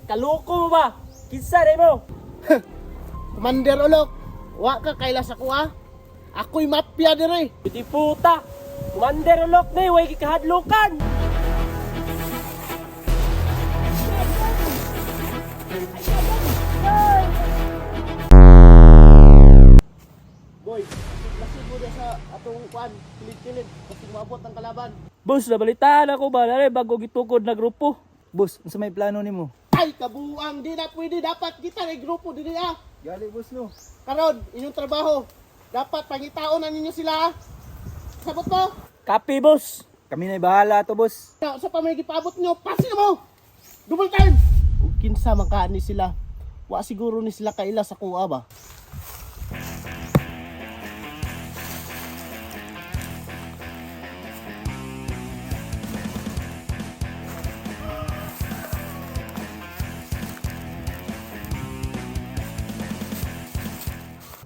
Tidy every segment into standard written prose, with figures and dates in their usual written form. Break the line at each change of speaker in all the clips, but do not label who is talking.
Kaloko mo ba? Kinsa rin mo?
Commander Ulok, wa ka kaila sa kuha. Ako'y mafia dire.
Piti puta! Commander Ulok na way kikahadlukan!
Boy, lasig mo dia sa atong kuan, kilid-kilid, kasi maabot ang kalaban.
Boss, nabalitaan ako ba? Nare, bago gitukod na grupo.
Boss, unsa may plano nimo?
Ay, kabuang, di na pwede. Dapat kita na grupo dili ah.
Gali boss no.
Karon, inyong trabaho. Dapat pangitaon na ninyo sila ah. Sabot mo?
Kapi, boss!
Kami na'y bahala to boss.
Sa pa may gipaabot nyo, pasin mo! Double time! Ug kinsa man kaani sila. Wa siguro ni sila kaila sa kuha ba?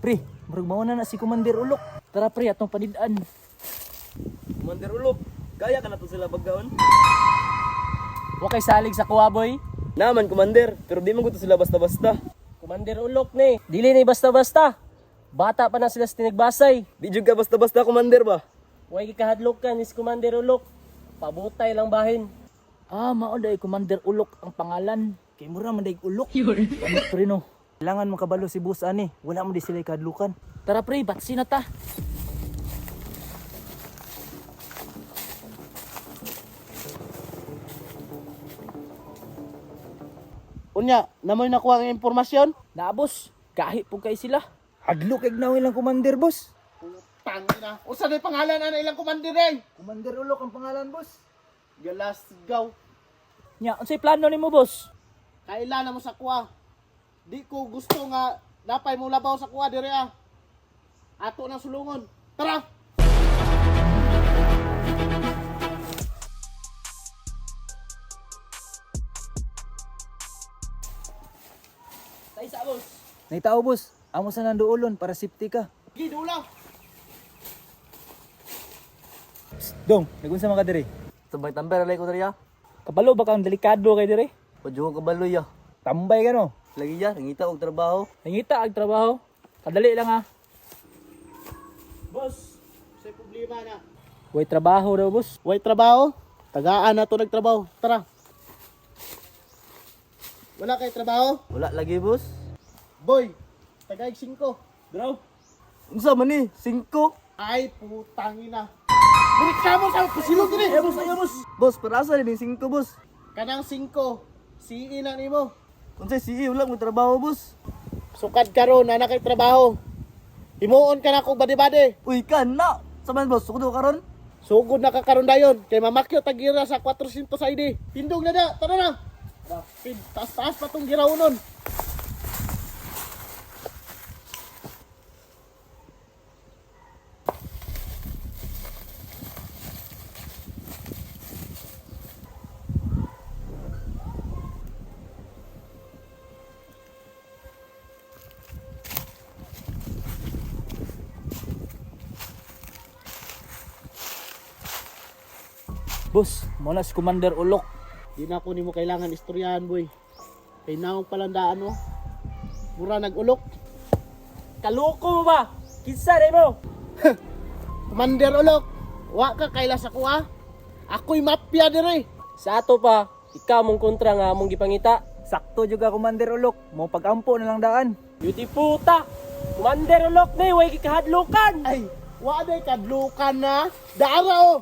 Pre, murag mauna na si Commander Ulok.
Tara pre, atong panidaan.
Commander Ulok, kaya ka na to sila baggaon?
Wa kay salig sa kuha, boy.
Naman Commander, pero di man ko to sila basta-basta.
Commander Ulok ni. Dili ni basta-basta. Bata pa na sila sa tinigbasay.
Di jud ka basta-basta Commander ba?
Way kikahadlukan ni si Commander Ulok. Pabutay lang bahin.
Ah, mao day Commander Ulok ang pangalan. Kay mura man day Ulok. Pre no. Kailangan mo kabalo si boss ani. Wala mo di sila kadlukan.
Tara pre, batsi na ta.
Unya, namoy nakuha ang impormasyon?
Na boss, gahi po kay sila.
Hadlo kay gnaw ilang Commander boss.
Tangina. Usa na pangalan ana ilang commander ay?
Commander Ulok ang pangalan boss.
Galasgaw.
Nya, unsay plano nimo, boss?
Kaila na mo sa kuha. Di ko gusto nga napay mo labaw sa kuha dire ah. Ato na sulungon. Tara.
Sa boss.
Naitao boss. Amo sa nanduolon para safety ka.
Gidula.
Dong, nagunsa man ka diri?
Sabay tamper alay ko dariya.
Kabalo ba kang delikado kay dire?
Padyo ko kabaloy ya.
Tambay ka no.
Lagi ya, nangita og trabaho.
Nangita ang trabaho. Kadali lang ha.
Boss, say problema na.
Way trabaho daw, boss.
Way trabaho? Tagaan na to nagtrabaho. Tara. Wala kay trabaho?
Wala lagi boss.
Boy, tagaig 5.
Bro,
Unsa man ni? 5.
Ay, putangina. Bulik ka mo sa pasilog din eh.
Boss. Boss, para sa ni 5 boss.
Kanang 5. Siin na nimo.
Unsay sige wala mo trabaho boss.
Sukad karon na kay trabaho. Himuon ka na kog bade-bade.
Uy kan na. Saman boss, suko karon.
Sugod na kakaron dayon kay mamakyo tagira sa 400 sa ID. Tindog na da, tara na. Rapid, taas-taas pa tong giraunon.
boss, mo na si Commander Ulok.
Di na ko nimo kailangan istoryahan, boy. Kay naong palandaan mo. Mura nag-ulok.
Kaloko mo ba? Kinsa rin mo?
Commander Ulok, wa ka kaila sa kuha. Ako'y mafia dire.
Sa ato pa, ikaw mong kontra nga mong gipangita.
Sakto jud ka Commander Ulok. Mo pagampo na lang daan.
Beauty puta! Commander Ulok ni, way kikahadlukan!
Ay, wa day kadlukan na. Dara oh.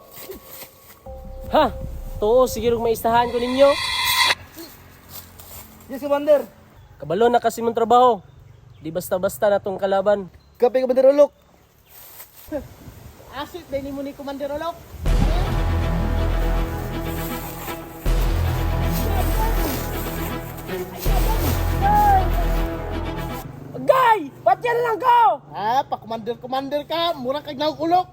Ha? Too, sige rin maistahan ko ninyo.
Yes, Commander.
Kabalo na kasi mong trabaho. Di basta-basta na tong kalaban.
Kape Commander Ulok.
Asit day nimo ni Commander Ulok.
Agay! Ba't yan lang ko?
Ah, pa commander ka, mura kay nang ulok.